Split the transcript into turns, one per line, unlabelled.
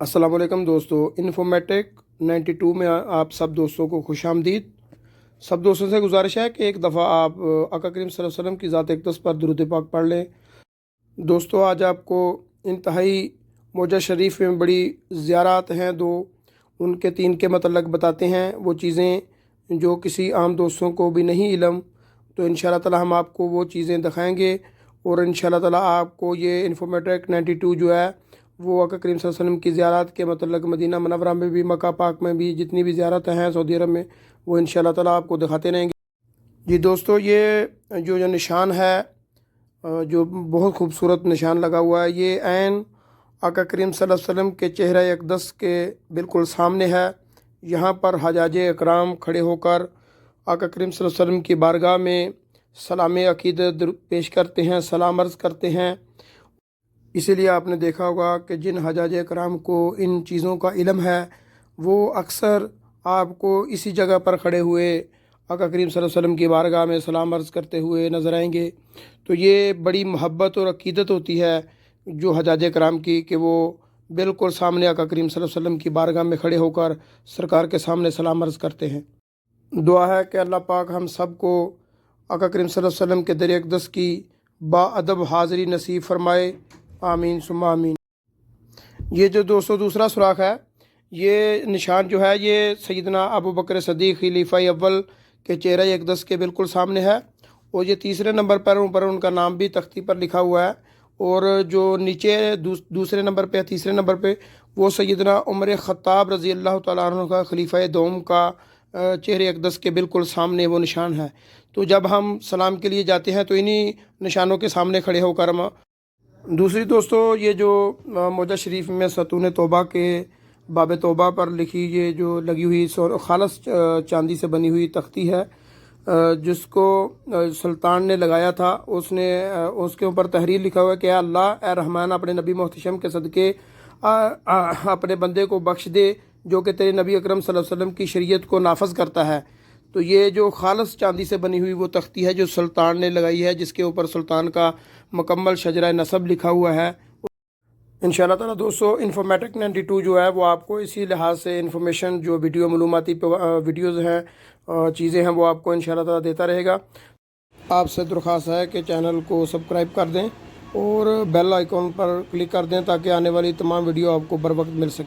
अस्सलाम वालेकुम दोस्तों, इन्फॉर्मेटिक 92 में आप सब दोस्तों को खुश आमदीद। सब दोस्तों से गुजारिश है कि एक दफ़ा आप आका करीम सल्लल्लाहु अलैहि वसल्लम की ज़ात अक़दस पर दुरूद पाक पढ़ लें। दोस्तों, आज आपको इंतहाई मौजा शरीफ में बड़ी ज़ियारत हैं दो, उनके तीन के मतलब बताते हैं, वो चीज़ें जो किसी आम दोस्तों को भी नहीं इलम। तो इंशाअल्लाह ताला हम आपको वो चीज़ें दिखाएंगे और इंशाअल्लाह ताला आपको ये इन्फॉर्मेटिक 92 जो है वो आका करीम सल्लल्लाहु अलैहि वसल्लम की ज़ियारत के मतलब मदीना मनव्वरा में भी, मक्का पाक में भी जितनी भी ज़ियारतें हैं सऊदी अरब में, वो इंशाअल्लाह ताला आपको दिखाते रहेंगे। जी दोस्तों, ये जो निशान है, जो बहुत खूबसूरत निशान लगा हुआ है, ये ऐन आका करीम सल्लल्लाहु अलैहि वसल्लम के चेहरे अक़दस के बिल्कुल सामने है। यहाँ पर हजाजे इकराम खड़े होकर आका करीम सल्लल्लाहु अलैहि वसल्लम की बारगाह में सलाम अक़ीदत पेश करते हैं, सलाम अर्ज़ करते हैं। इसीलिए आपने देखा होगा कि जिन हजाजे इकराम को इन चीज़ों का इल्म है वो अक्सर आपको इसी जगह पर खड़े हुए आका करीम सल्लल्लाहु अलैहि वसल्लम की बारगाह में सलाम अर्ज़ करते हुए नज़र आएंगे। तो ये बड़ी मोहब्बत और अक़ीदत होती है जो हजाजे इकराम की, कि वो बिल्कुल सामने आका करीम सल्लल्लाहु अलैहि वसल्लम की बारगाह में खड़े होकर सरकार के सामने सलाम अर्ज़ करते हैं। दुआ है कि अल्लाह पाक हम सब को आका करीम सल्लल्लाहु अलैहि वसल्लम के दर अक़दस की बाअदब हाज़री नसीब फरमाए, आमीन सुम्मा आमीन। ये जो दोस्तों दूसरा सुराख है, ये निशान जो है ये सैयदना अबू बकर सदीक़ खलीफा अव्वल के चेहरे अक़दस के बिल्कुल सामने है। और ये तीसरे नंबर पर ऊपर उनका नाम भी तख्ती पर लिखा हुआ है। और जो नीचे दूसरे नंबर पे, तीसरे नंबर पे, वो सैयदना उमर ख़त्ताब रज़ी अल्लाह तआला अन्हु का खलीफा दोम का चेहरे अक़दस के बिल्कुल सामने वो निशान है। तो जब हम सलाम के लिए जाते हैं तो इन्हीं निशानों के सामने खड़े होकर हम। दूसरी दोस्तों, ये जो मौजा शरीफ में सतून तौबा के बाब तौबा पर लिखी ये जो लगी हुई खालस चांदी से बनी हुई तख्ती है, जिसको सुल्तान ने लगाया था, उसने उसके ऊपर तहरीर लिखा हुआ है कि अल्लाह ए रहमान, अपने नबी मोहतशम के सदक़े अपने बंदे को बख्श दे जो कि तेरे नबी अकरम सल्लल्लाहु अलैहि वसल्लम की शरीयत को नाफज करता है। तो ये जो खालस चांदी से बनी हुई वो तख्ती है जो सुल्तान ने लगाई है, जिसके ऊपर सुल्तान का मुकम्मल शजरा नसब लिखा हुआ है। इंशाअल्लाह ताला दोस्तों, इन्फॉर्मेटिक 92 जो है वो आपको इसी लिहाज से इन्फॉर्मेशन, जो वीडियो मालूमाती वीडियोज़ हैं, चीज़ें हैं, वो आपको इंशाअल्लाह ताला देता रहेगा। आपसे दरख्वास्त है कि चैनल को सब्सक्राइब कर दें और बेल आइकॉन पर क्लिक कर दें ताकि आने वाली तमाम वीडियो आपको बर वक्त मिल सके।